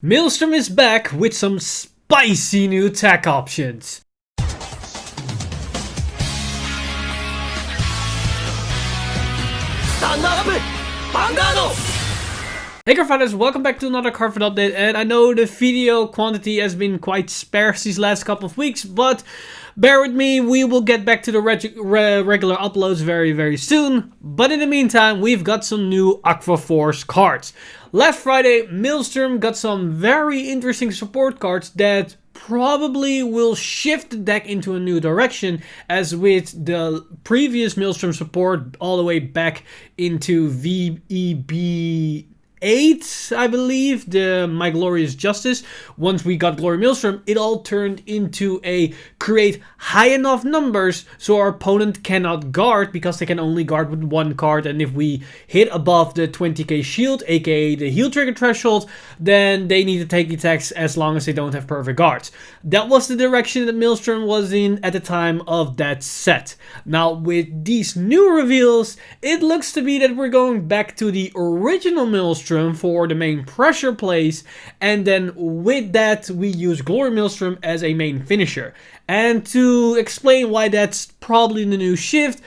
Maelstrom is back with some spicy new attack options. Stand up! Vanguard! Hey Cardfighters, welcome back to another Cardfight update, and I know the video quantity has been quite sparse these last couple of weeks, but bear with me, we will get back to the regular uploads very soon. But in the meantime, we've got some new Aqua Force cards. Last Friday, Maelstrom got some very interesting support cards that probably will shift the deck into a new direction, as with the previous Maelstrom support all the way back into VEB 8, I believe, the My Glorious Justice. Once we got Glory Maelstrom, it all turned into a create high enough numbers so our opponent cannot guard, because they can only guard with one card, and if we hit above the 20k shield, aka the heal trigger threshold, then they need to take attacks as long as they don't have perfect guards. That was the direction that Maelstrom was in at the time of that set. Now with these new reveals, it looks to be that we're going back to the original Maelstrom for the main pressure plays, and then with that we use Glory Maelstrom as a main finisher. And to explain why that's probably the new shift,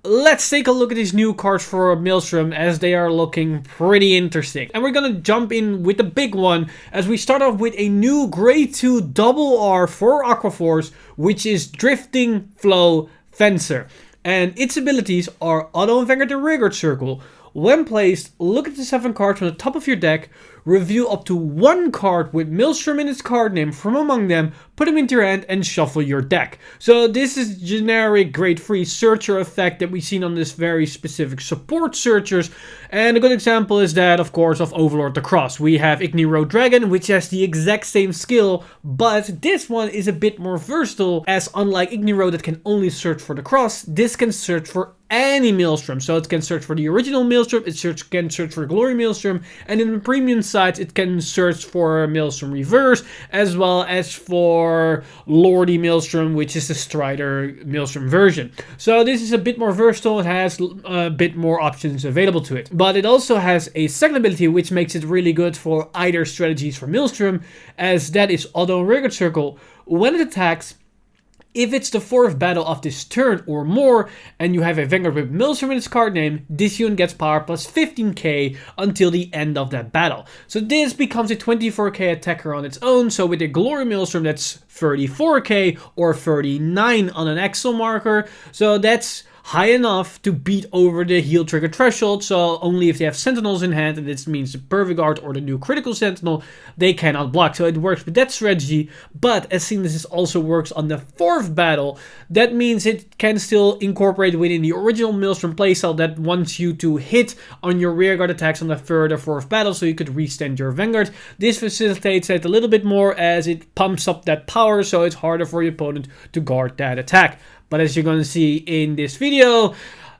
let's take a look at these new cards for Maelstrom, as they are looking pretty interesting. And we're gonna jump in with the big one, as we start off with a new grade 2 double R for Aqua Force, which is Drifting Flow Fencer. And its abilities are Auto and Vanguard the Rearguard Circle. When placed, look at the 7 cards from the top of your deck, reveal up to 1 card with Maelstrom in its card name from among them, put them into your hand, and shuffle your deck. So this is generic grade 3 searcher effect that we've seen on this very specific support searchers. And a good example is that, of course, of Overlord the Cross. We have Igni Road Dragon, which has the exact same skill, but this one is a bit more versatile, as unlike Igni Road that can only search for the cross, this can search for any Maelstrom. So it can search for the original Maelstrom, it can search for Glory Maelstrom, and in the premium sides it can search for Maelstrom Reverse, as well as for Lordy Maelstrom, which is the Strider Maelstrom version. So this is a bit more versatile, it has a bit more options available to it. But it also has a second ability which makes it really good for either strategies for Maelstrom, as that is Auto and Rearguard Circle. When it attacks, if it's the 4th battle of this turn or more, and you have a Vanguard with Maelstrom in its card name, this unit gets power plus 15k until the end of that battle. So this becomes a 24k attacker on its own, so with a Glory Maelstrom that's 34k or 39 on an Excel marker, so that's high enough to beat over the heal trigger threshold. So only if they have sentinels in hand, and this means the perfect guard or the new critical sentinel, they cannot block. So it works with that strategy, but as seen as this also works on the 4th battle, that means it can still incorporate within the original Maelstrom playstyle that wants you to hit on your rearguard attacks on the 3rd or 4th battle, so you could restand your Vanguard. This facilitates it a little bit more, as it pumps up that power, so it's harder for your opponent to guard that attack. But as you're going to see in this video,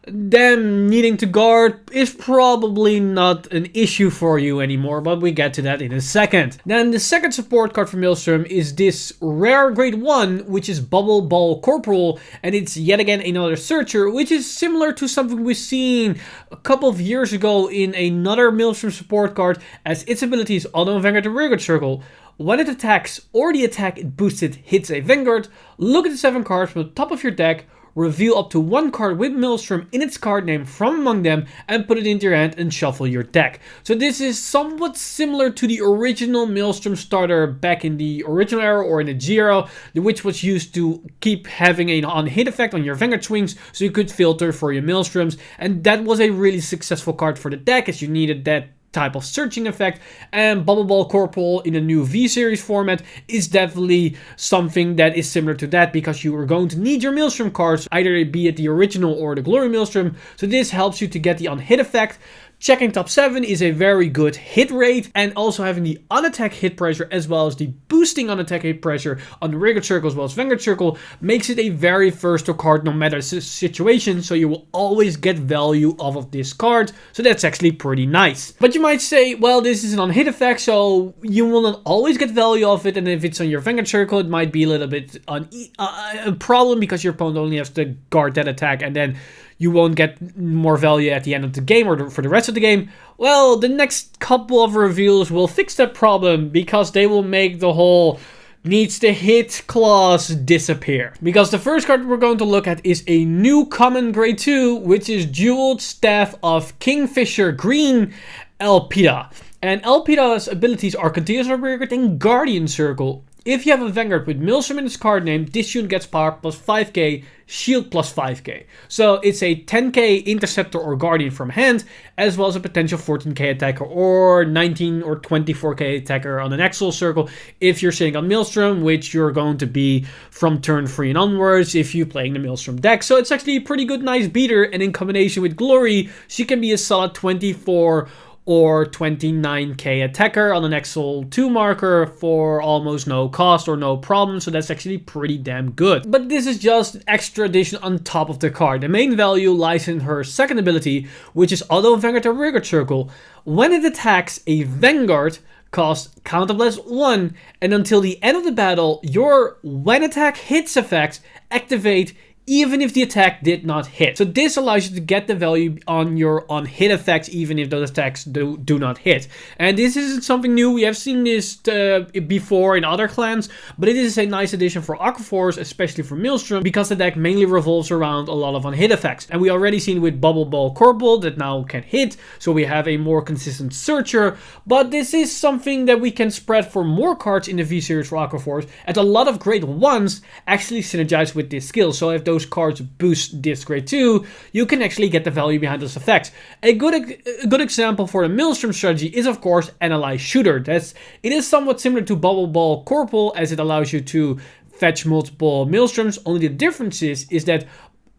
them needing to guard is probably not an issue for you anymore, but we get to that in a second. Then the second support card for Maelstrom is this rare grade 1, which is Bubble Ball Corporal, and it's yet again another searcher, which is similar to something we've seen a couple of years ago in another Maelstrom support card, as its ability is Auto and Vanguard the Rearguard Circle. When it attacks, or the attack it boosted hits a Vanguard, look at the 7 cards from the top of your deck, reveal up to 1 card with Maelstrom in its card name from among them, and put it into your hand and shuffle your deck. So this is somewhat similar to the original Maelstrom starter back in the original era or in the G era, which was used to keep having an on-hit effect on your Vanguard swings, so you could filter for your Maelstroms, and that was a really successful card for the deck, as you needed that type of searching effect. And Bubble Ball Corporal in a new V-Series format is definitely something that is similar to that, because you are going to need your Maelstrom cards, either be it the original or the Glory Maelstrom, so this helps you to get the on-hit effect. Checking top 7 is a very good hit rate, and also having the unattack hit pressure as well as the boosting unattack hit pressure on the Rearguard Circle as well as Vanguard Circle makes it a very versatile card no matter the situation, so you will always get value off of this card, so that's actually pretty nice. But you might say, well, this is an on-hit effect, so you will not always get value off it, and if it's on your Vanguard Circle, it might be a little bit a problem, because your opponent only has to guard that attack, and then you won't get more value at the end of the game or for the rest of the game. Well, the next couple of reveals will fix that problem, because they will make the whole needs to hit clause disappear. Because the first card we're going to look at is a new common grade 2, which is Jeweled Staff of Kingfisher Green, Elpida. And Elpida's abilities are Continuous Upgrade and Guardian Circle. If you have a Vanguard with Maelstrom in its card name, this unit gets power plus 5k, shield plus 5k. So it's a 10k interceptor or guardian from hand, as well as a potential 14k attacker or 19 or 24k attacker on an Axle Circle if you're sitting on Maelstrom, which you're going to be from turn 3 and onwards if you're playing the Maelstrom deck. So it's actually a pretty good, nice beater, and in combination with Glory, she can be a solid 24 or 29k attacker on an Axle 2 marker for almost no cost or no problem, so that's actually pretty damn good. But this is just extra addition on top of the card. The main value lies in her second ability, which is Auto Vanguard or Vanguard Circle. When it attacks a Vanguard, cost counterblast 1, and until the end of the battle, your when attack hits effects activate even if the attack did not hit. So this allows you to get the value on your on-hit effects even if those attacks do not hit. And this isn't something new. We have seen this before in other clans, but it is a nice addition for Aqua Force, especially for Maelstrom, because the deck mainly revolves around a lot of on-hit effects. And we already seen with Bubble Ball Corporal that now can hit, so we have a more consistent searcher. But this is something that we can spread for more cards in the V-Series for Aqua Force, and a lot of grade 1s actually synergize with this skill. So if those cards boost this grade 2, you can actually get the value behind those effects. A good example for the Maelstrom strategy is of course Analyze Shooter. It is somewhat similar to Bubble Ball Corporal, as it allows you to fetch multiple Maelstroms. Only the difference is that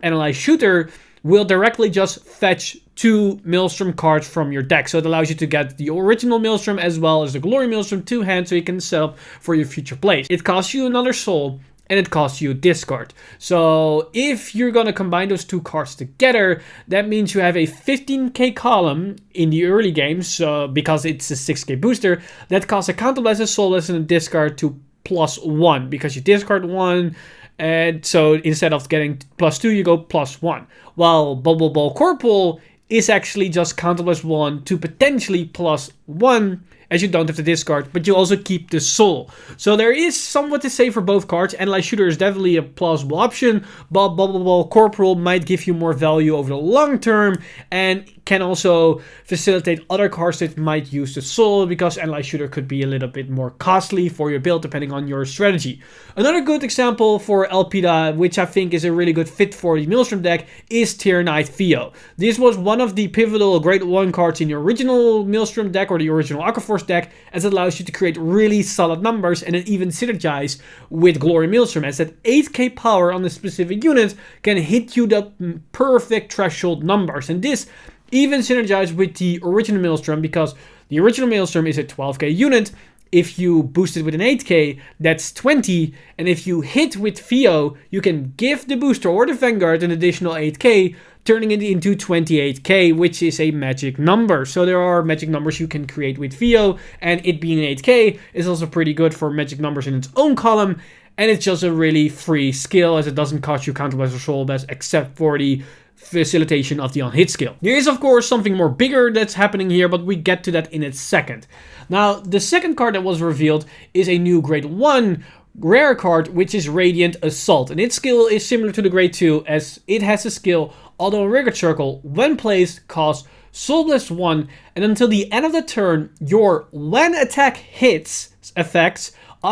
Analyze Shooter will directly just fetch 2 Maelstrom cards from your deck. So it allows you to get the original Maelstrom as well as the Glory Maelstrom to hand, so you can set up for your future plays. It costs you another soul, and it costs you a discard. So if you're gonna combine those 2 cards together, that means you have a 15k column in the early games, because it's a 6k booster, that costs a counterblast, a soulless, and a discard to +1, because you discard 1, and so instead of getting +2, you go +1. While Bubble Ball Corporal is actually just counterblast 1 to potentially +1, as you don't have to discard, but you also keep the soul. So there is somewhat to say for both cards. Analyze Shooter is definitely a plausible option, but Bubble Ball Corporal might give you more value over the long term, and can also facilitate other cards that might use the soul, because Analyze Shooter could be a little bit more costly for your build depending on your strategy. Another good example for Elpida, which I think is a really good fit for the Maelstrom deck, is Tier Knight Theo. This was one of the pivotal grade 1 cards in the original Maelstrom deck or the original Aqua Force deck, as it allows you to create really solid numbers, and it even synergize with Glory Maelstrom, as that 8k power on a specific unit can hit you the perfect threshold numbers. And this even synergize with the original Maelstrom, because the original Maelstrom is a 12k unit. If you boost it with an 8k, that's 20, and if you hit with Theo, you can give the booster or the Vanguard an additional 8k, turning it into 28k, which is a magic number. So there are magic numbers you can create with Theo, and it being 8k is also pretty good for magic numbers in its own column, and it's just a really free skill, as it doesn't cost you counterblast or soul blast except for the facilitation of the on-hit skill. There is of course something more bigger that's happening here, but we get to that in a second. Now, the second card that was revealed is a new grade 1 rare card, which is Radiant Assault, and its skill is similar to the grade 2, as it has a skill Auto Vanguard Circle. When placed, costs Soul Blast 1, and until the end of the turn, your when attack hits effects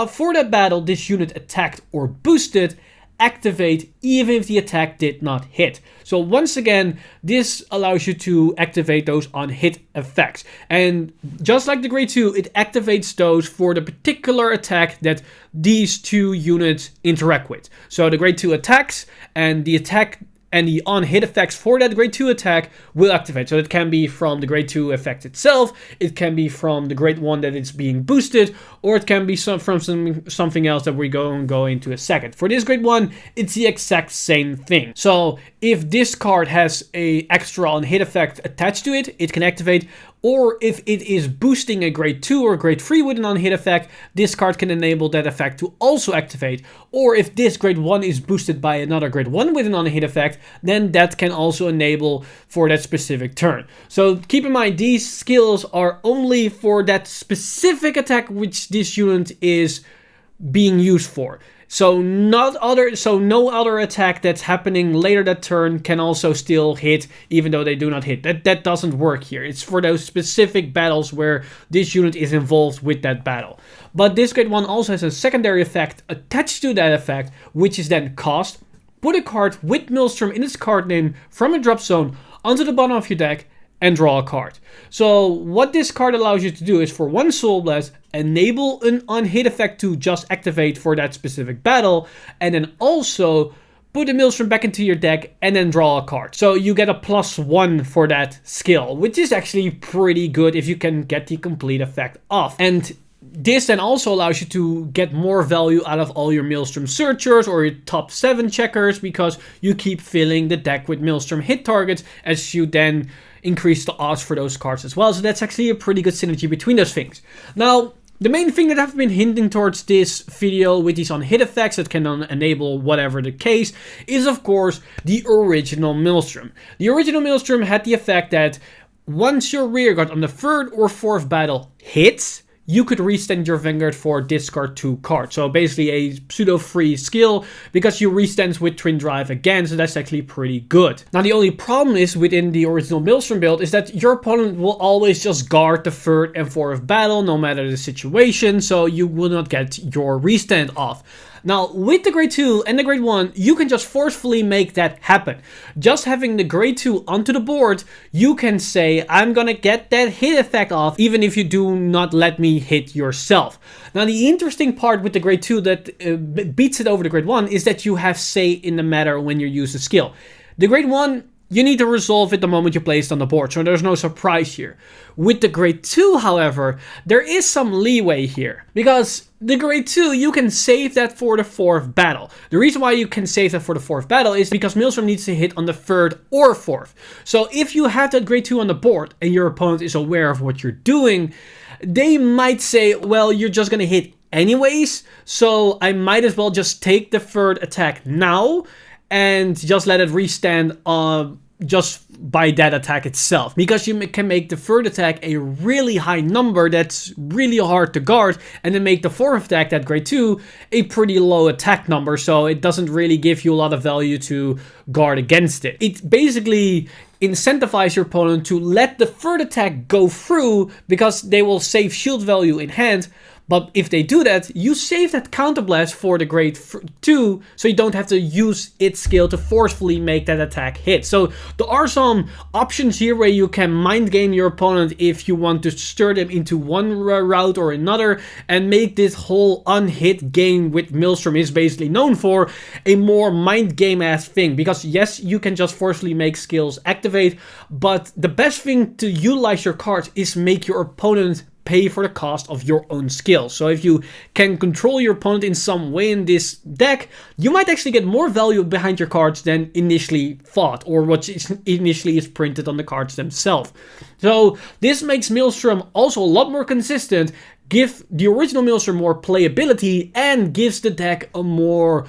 for that battle this unit attacked or boosted activate even if the attack did not hit. So once again, this allows you to activate those on hit effects. And just like the grade 2, it activates those for the particular attack that these 2 units interact with. So the grade 2 attacks, and the attack and the on-hit effects for that grade 2 attack will activate. So it can be from the grade 2 effect itself, it can be from the grade 1 that it's being boosted, or it can be from something else that we're going to go into a second. For this grade 1, it's the exact same thing. So if this card has a extra on-hit effect attached to it, it can activate, or if it is boosting a grade 2 or grade 3 with an on-hit effect, this card can enable that effect to also activate. Or if this grade 1 is boosted by another grade 1 with an on-hit effect, then that can also enable for that specific turn. So keep in mind, these skills are only for that specific attack which this unit is being used for. So no other attack that's happening later that turn can also still hit, even though they do not hit. That doesn't work here. It's for those specific battles where this unit is involved with that battle. But this grade 1 also has a secondary effect attached to that effect, which is then cost. Put a card with Maelstrom in its card name from a drop zone onto the bottom of your deck and draw a card. So what this card allows you to do is, for 1 Soul Blast, enable an on-hit effect to just activate for that specific battle, and then also put the Maelstrom back into your deck and then draw a card. So you get a +1 for that skill, which is actually pretty good if you can get the complete effect off. And this then also allows you to get more value out of all your Maelstrom searchers or your top 7 checkers, because you keep filling the deck with Maelstrom hit targets as you then increase the odds for those cards as well. So that's actually a pretty good synergy between those things. Now, the main thing that I've been hinting towards this video with these on-hit effects that can enable whatever the case is, of course, the original Maelstrom. The original Maelstrom had the effect that once your rearguard on the 3rd or 4th battle hits, you could restand your Vanguard for discard 2 cards. So basically a pseudo-free skill, because you restand with Twin Drive again, so that's actually pretty good. Now the only problem is within the original Maelstrom build is that your opponent will always just guard the 3rd and 4th battle, no matter the situation, so you will not get your restand off. Now, with the grade 2 and the grade 1, you can just forcefully make that happen. Just having the grade 2 onto the board, you can say, I'm gonna get that hit effect off, even if you do not let me hit yourself. Now, the interesting part with the grade 2 that beats it over the grade 1 is that you have say in the matter when you use the skill. The grade 1, you need to resolve it the moment you place it on the board, so there's no surprise here. With the grade 2, however, there is some leeway here, because the grade 2, you can save that for the 4th battle. The reason why you can save that for the 4th battle is because Maelstrom needs to hit on the 3rd or 4th. So if you have that grade 2 on the board and your opponent is aware of what you're doing, they might say, well, you're just gonna hit anyways, so I might as well just take the 3rd attack now and just let it restand just by that attack itself, because you can make the 3rd attack a really high number that's really hard to guard, and then make the 4th attack, that grade 2, a pretty low attack number, so it doesn't really give you a lot of value to guard against it. It basically incentivizes your opponent to let the 3rd attack go through, because they will save shield value in hand. But if they do that, you save that counterblast for the grade 2, so you don't have to use its skill to forcefully make that attack hit. So there are some options here where you can mind game your opponent if you want to stir them into one route or another, and make this whole unhit game with Maelstrom is basically known for a more mind game ass thing. Because yes, you can just forcefully make skills activate, but the best thing to utilize your cards is make your opponent pay for the cost of your own skills. So if you can control your opponent in some way in this deck, you might actually get more value behind your cards than initially thought, or what initially is printed on the cards themselves. So this makes Maelstrom also a lot more consistent, give the original Maelstrom more playability, and gives the deck a more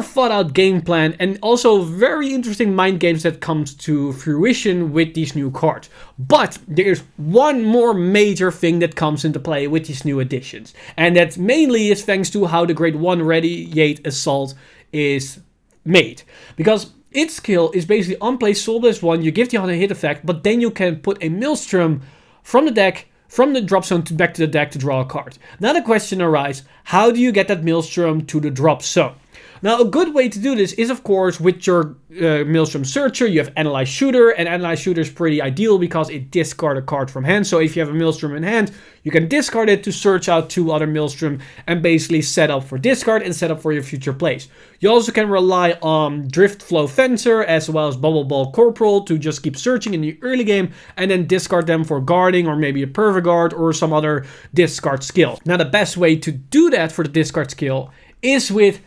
thought out game plan, and also very interesting mind games that comes to fruition with these new cards. But there's one more major thing that comes into play with these new additions, and that mainly is thanks to how the grade 1 Radiate Assault is made. Because its skill is basically on play Soul Blast 1, you give the on hit effect, but then you can put a Maelstrom from the deck, from the drop zone back to the deck to draw a card. Now the question arises, how do you get that Maelstrom to the drop zone? Now, a good way to do this is, of course, with your Maelstrom Searcher. You have Analyze Shooter, and Analyze Shooter is pretty ideal because it discards a card from hand. So if you have a Maelstrom in hand, you can discard it to search out 2 other Maelstrom and basically set up for discard and set up for your future plays. You also can rely on Drift Flow Fencer as well as Bubble Ball Corporal to just keep searching in the early game and then discard them for guarding or maybe a Perviguard or some other discard skill. Now, the best way to do that for the discard skill is with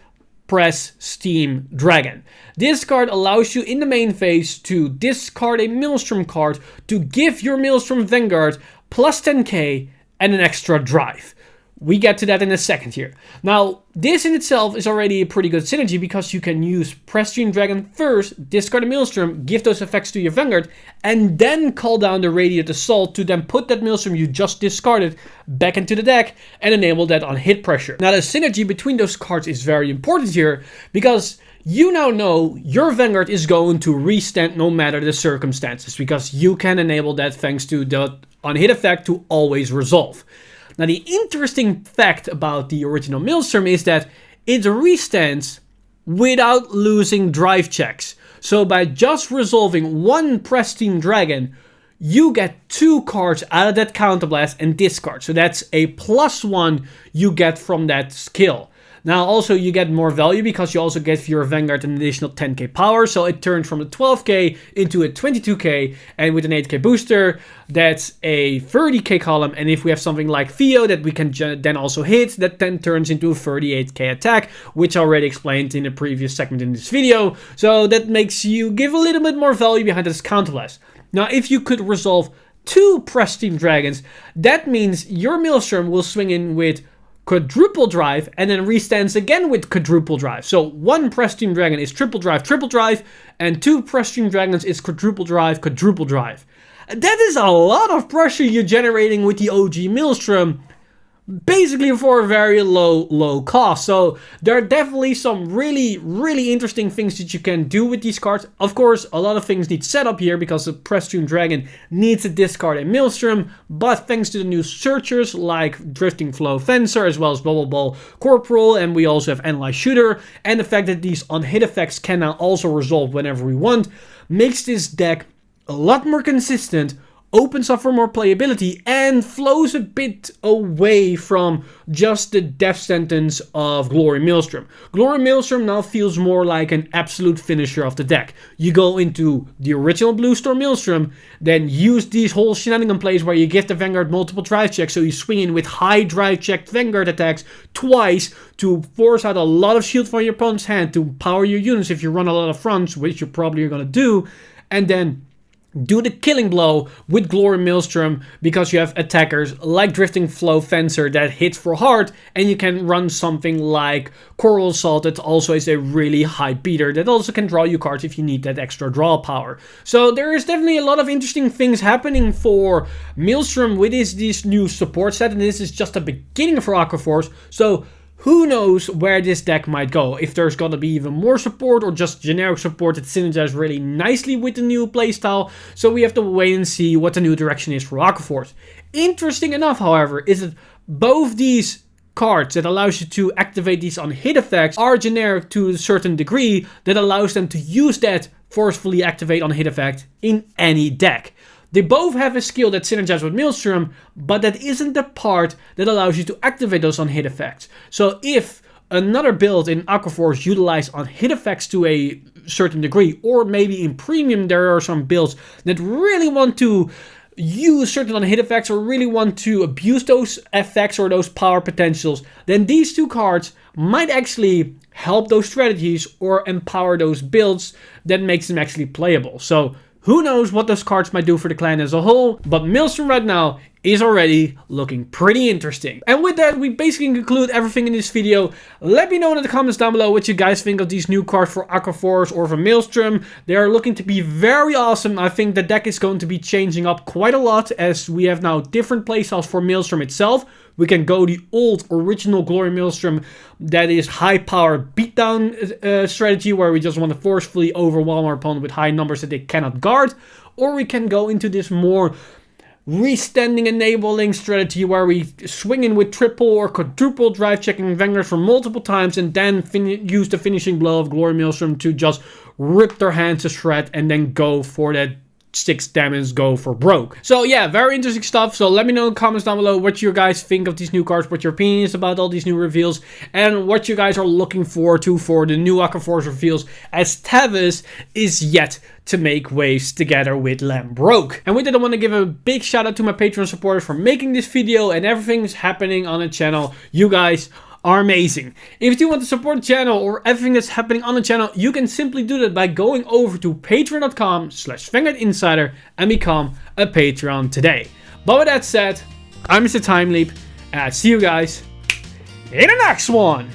Press Steam Dragon. This card allows you in the main phase to discard a Maelstrom card to give your Maelstrom Vanguard plus 10k and an extra drive. We get to that in a second here. Now, this in itself is already a pretty good synergy because you can use Press Steam Dragon first, discard a Maelstrom, give those effects to your Vanguard, and then call down the Radiant Assault to then put that Maelstrom you just discarded back into the deck and enable that on hit pressure. Now, the synergy between those cards is very important here because you now know your Vanguard is going to restand no matter the circumstances because you can enable that thanks to the on hit effect to always resolve. Now, the interesting fact about the original Maelstrom is that it restands without losing drive checks. So by just resolving one Press Steam Dragon, you get 2 cards out of that counterblast and discard. So that's a +1 you get from that skill. Now also you get more value because you also get for your Vanguard an additional 10k power, so it turns from a 12k into a 22k, and with an 8k booster that's a 30k column, and if we have something like Theo that we can then also hit, that then turns into a 38k attack, which I already explained in the previous segment in this video, so that makes you give a little bit more value behind this counterblast. Now if you could resolve 2 Press Steam Dragons, that means your Maelstrom will swing in with quadruple drive and then restands again with quadruple drive. So 1 Press Steam Dragon is triple drive, and 2 Press Steam Dragons is quadruple drive. That is a lot of pressure you're generating with the OG Maelstrom, basically for a very low cost. So there are definitely some really interesting things that you can do with these cards. Of course, a lot of things need setup here because the Press Steam Dragon needs to discard a Maelstrom, but thanks to the new searchers like Drifting Flow Fencer as well as Bubble Ball Corporal, and we also have Analyze Shooter, and the fact that these on-hit effects can now also resolve whenever we want, makes this deck a lot more consistent, opens up for more playability, and flows a bit away from just the death sentence of Glory Maelstrom. Glory Maelstrom now feels more like an absolute finisher of the deck. You go into the original Blue Storm Maelstrom, then use these whole shenanigan plays where you give the Vanguard multiple drive checks, so you swing in with high drive checked Vanguard attacks twice to force out a lot of shield from your opponent's hand to power your units if you run a lot of fronts, which you probably are going to do, and then do the killing blow with Glory Maelstrom because you have attackers like Drifting Flow Fencer that hits for hard, and you can run something like Coral Assault that also is a really high beater that also can draw you cards if you need that extra draw power. So there is definitely a lot of interesting things happening for Maelstrom with this new support set, and this is just a beginning for Aqua Force. So who knows where this deck might go, if there's gonna be even more support or just generic support that synergizes really nicely with the new playstyle. So we have to wait and see what the new direction is for Aqua Force. Interesting enough, however, is that both these cards that allows you to activate these on hit effects are generic to a certain degree that allows them to use that forcefully activate on hit effect in any deck. They both have a skill that synergizes with Maelstrom, but that isn't the part that allows you to activate those on-hit effects. So if another build in Aqua Force utilizes on-hit effects to a certain degree, or maybe in Premium there are some builds that really want to use certain on-hit effects or really want to abuse those effects or those power potentials, then these 2 cards might actually help those strategies or empower those builds that makes them actually playable. So who knows what those cards might do for the clan as a whole, but Maelstrom right now is already looking pretty interesting. And with that, we basically conclude everything in this video. Let me know in the comments down below what you guys think of these new cards for Aqua Force or for Maelstrom. They are looking to be very awesome. I think the deck is going to be changing up quite a lot as we have now different playstyles for Maelstrom itself. We can go the old original Glory Maelstrom that is high power beatdown strategy where we just want to forcefully overwhelm our opponent with high numbers that they cannot guard. Or we can go into this more restanding enabling strategy where we swing in with triple or quadruple drive checking Vanguard for multiple times and then use the finishing blow of Glory Maelstrom to just rip their hands to shred and then go for that 6 damage, go for broke. So yeah, very interesting stuff. So let me know in the comments down below what you guys think of these new cards, what your opinion is about all these new reveals, and what you guys are looking forward to for the new Aqua Force reveals, as Tavis is yet to make waves together with Lambroke. And with that, I want to give a big shout out to my Patreon supporters for making this video and everything is happening on the channel. You guys are amazing. If you want to support the channel or everything that's happening on the channel, you can simply do that by going over to patreon.com/Vanguard Insider and become a Patreon today. But with that said, I'm Mr. Time Leap, and I see you guys in the next one.